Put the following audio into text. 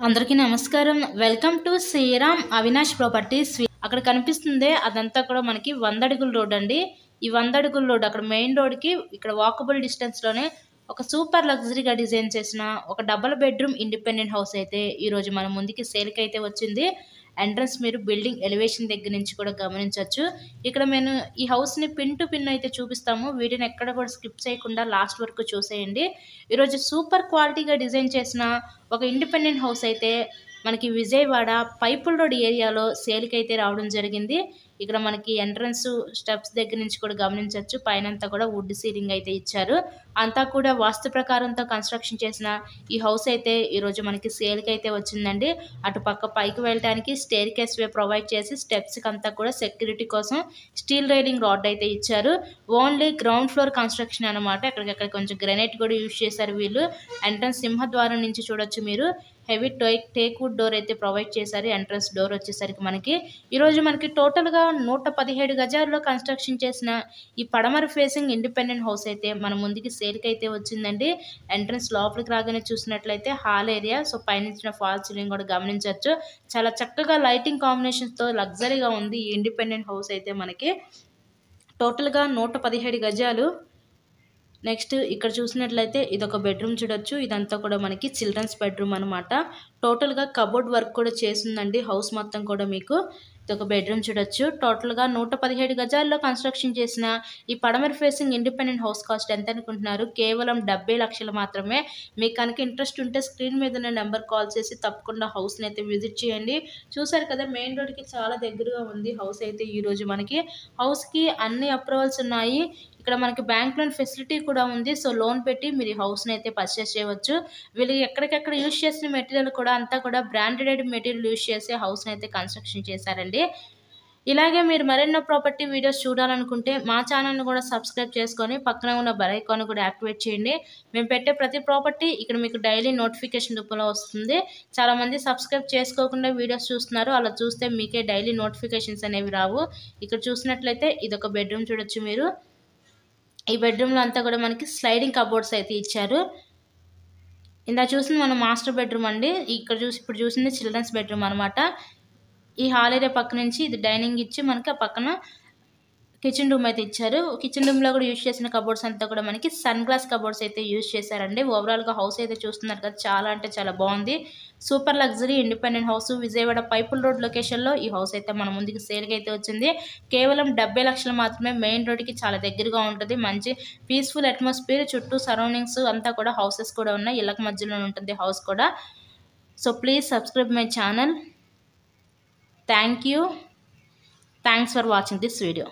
అందరికీ నమస్కారం. Welcome to Sriram Avinash Properties. అక్కడ కనిపిస్తుంది అదంతా కూడా మనకి 100 అడుగుల రోడ్ అండి. ఈ 100 అడుగుల రోడ్ అక్కడ మెయిన్ రోడ్కి ఇక్కడ వాకబుల్ డిస్టెన్స్లోనే ఒక సూపర్ లగ్జరీగా డిజైన్ చేసిన ఒక డబుల్ బెడ్రూమ్ ఇండిపెండెంట్ హౌస్ అయితే ఈరోజు మన ముందుకి సేల్కి అయితే వచ్చింది. ఎంట్రన్స్ మీరు బిల్డింగ్ ఎలివేషన్ దగ్గర నుంచి కూడా గమనించవచ్చు. ఇక్కడ మేము ఈ హౌస్ని పిన్ టు పిన్ అయితే చూపిస్తాము. వీడియోని ఎక్కడ కూడా స్కిప్ చేయకుండా లాస్ట్ వరకు చూసేయండి. ఈరోజు సూపర్ క్వాలిటీగా డిజైన్ చేసిన ఒక ఇండిపెండెంట్ హౌస్ అయితే మనకి విజయవాడ పైపుల్ రోడ్ ఏరియాలో సేల్కి అయితే రావడం జరిగింది. ఇక్కడ మనకి ఎంట్రన్స్ స్టెప్స్ దగ్గర నుంచి కూడా గమనించవచ్చు. పైనంతా కూడా వుడ్ సీలింగ్ అయితే ఇచ్చారు. అంతా కూడా వాస్తు ప్రకారంతో కన్స్ట్రక్షన్ చేసిన ఈ హౌస్ అయితే ఈరోజు మనకి సేల్కి అయితే వచ్చిందండి. అటు పక్క పైకి వెళ్ళడానికి స్టేర్ కేస్ వే ప్రొవైడ్ చేసి స్టెప్స్కి అంతా కూడా సెక్యూరిటీ కోసం స్టీల్ రైలింగ్ రాడ్ అయితే ఇచ్చారు. ఓన్లీ గ్రౌండ్ ఫ్లోర్ కన్స్ట్రక్షన్ అనమాట. ఎక్కడికక్కడ కొంచెం గ్రెనైట్ కూడా యూజ్ చేశారు వీళ్ళు. ఎంట్రన్స్ సింహద్వారం నుంచి చూడొచ్చు మీరు. హెవీ టేక్ వుడ్ డోర్ అయితే ప్రొవైడ్ చేశారు. ఎంట్రన్స్ డోర్ వచ్చేసరికి మనకి ఈరోజు మనకి టోటల్గా 117 గజాల్లో కన్స్ట్రక్షన్ చేసిన ఈ పడమర ఫేసింగ్ ఇండిపెండెంట్ హౌస్ అయితే మన ముందుకి సేల్కి అయితే వచ్చిందండి. ఎంట్రన్స్ లోపలికి రాగానే చూసినట్లయితే హాల్ ఏరియా. సో పైనుంచిన ఫాల్ సీలింగ్ కూడా గమనించవచ్చు. చాలా చక్కగా లైటింగ్ కాంబినేషన్స్తో లగ్జరీగా ఉంది ఈ ఇండిపెండెంట్ హౌస్ అయితే మనకి. టోటల్గా 117 గజాలు. నెక్స్ట్ ఇక్కడ చూసినట్లయితే ఇదొక బెడ్రూమ్ చూడొచ్చు. ఇదంతా కూడా మనకి చిల్డ్రన్స్ బెడ్రూమ్ అనమాట. టోటల్గా కబోర్డ్ వర్క్ కూడా చేసిందండి హౌస్ మొత్తం కూడా. మీకు ఇదొక బెడ్రూమ్ చూడొచ్చు. టోటల్గా 117 గజాల్లో కన్స్ట్రక్షన్ చేసిన ఈ పడమర ఫేసింగ్ ఇండిపెండెంట్ హౌస్ కాస్ట్ ఎంత అనుకుంటున్నారు? కేవలం 70 లక్షలు మాత్రమే. మీకు కనుక ఇంట్రెస్ట్ ఉంటే స్క్రీన్ మీద ఉన్న నెంబర్ కాల్ చేసి తప్పకుండా హౌస్ని అయితే విజిట్ చేయండి. చూసారు కదా, మెయిన్ రోడ్కి చాలా దగ్గరగా ఉంది హౌస్ అయితే. ఈరోజు మనకి హౌస్కి అన్ని అప్రూవల్స్ ఉన్నాయి. ఇక్కడ మనకి బ్యాంక్ లోన్ ఫెసిలిటీ కూడా ఉంది. సో లోన్ పెట్టి మీరు ఈ హౌస్ని అయితే పర్చేస్ చేయవచ్చు. వీళ్ళు ఎక్కడికెక్కడ యూజ్ చేసిన మెటీరియల్ కూడా అంతా కూడా బ్రాండెడ్ మెటీరియల్ యూజ్ చేసి హౌస్ని అయితే కన్స్ట్రక్షన్ చేశారండి. ఇలాగే మీరు మరెన్నో ప్రాపర్టీ వీడియోస్ చూడాలనుకుంటే మా ఛానల్ని కూడా సబ్స్క్రైబ్ చేసుకొని పక్కన ఉన్న బెల్ ఐకాన్ కూడా యాక్టివేట్ చేయండి. మేము పెట్టే ప్రతి ప్రాపర్టీ ఇక్కడ మీకు డైలీ నోటిఫికేషన్ రూపంలో వస్తుంది. చాలామంది సబ్స్క్రైబ్ చేసుకోకుండా వీడియోస్ చూస్తున్నారు. అలా చూస్తే మీకే డైలీ నోటిఫికేషన్స్ అనేవి రావు. ఇక్కడ చూసినట్లయితే ఇదొక బెడ్రూమ్ చూడొచ్చు మీరు. ఈ బెడ్రూమ్లో అంతా కూడా మనకి స్లైడింగ్ కబోర్డ్స్ అయితే ఇచ్చారు. ఇందా చూసింది మన మాస్టర్ బెడ్రూమ్ అండి. ఇప్పుడు చూసింది చిల్డ్రన్స్ బెడ్రూమ్ అనమాట. ఈ హాల్ ఏరియా పక్క నుంచి ఇది డైనింగ్ ఇచ్చి మనకి ఆ పక్కన కిచెన్ రూమ్ అయితే ఇచ్చారు. కిచెన్ రూమ్లో కూడా యూజ్ చేసిన కబోర్డ్స్ అంతా కూడా మనకి సన్ గ్లాస్ కబోర్డ్స్ అయితే యూజ్ చేశారండి. ఓవరాల్గా హౌస్ అయితే చూస్తున్నారు కదా, చాలా అంటే చాలా బాగుంది. Super luxury independent house Vijayawada పైపుల్ రోడ్ లొకేషన్లో ఈ హౌస్ అయితే మన ముందుకు సేల్కి అయితే వచ్చింది. కేవలం 70 లక్షలు మాత్రమే. మెయిన్ రోడ్కి చాలా దగ్గరగా ఉంటుంది. మంచి పీస్ఫుల్ అట్మాస్ఫియర్, చుట్టూ సరౌండింగ్స్ అంతా కూడా హౌసెస్ కూడా ఉన్నాయి. ఇళ్ళకి మధ్యలో ఉంటుంది హౌస్ కూడా. So please subscribe my channel. Thank you. Thanks for watching this video.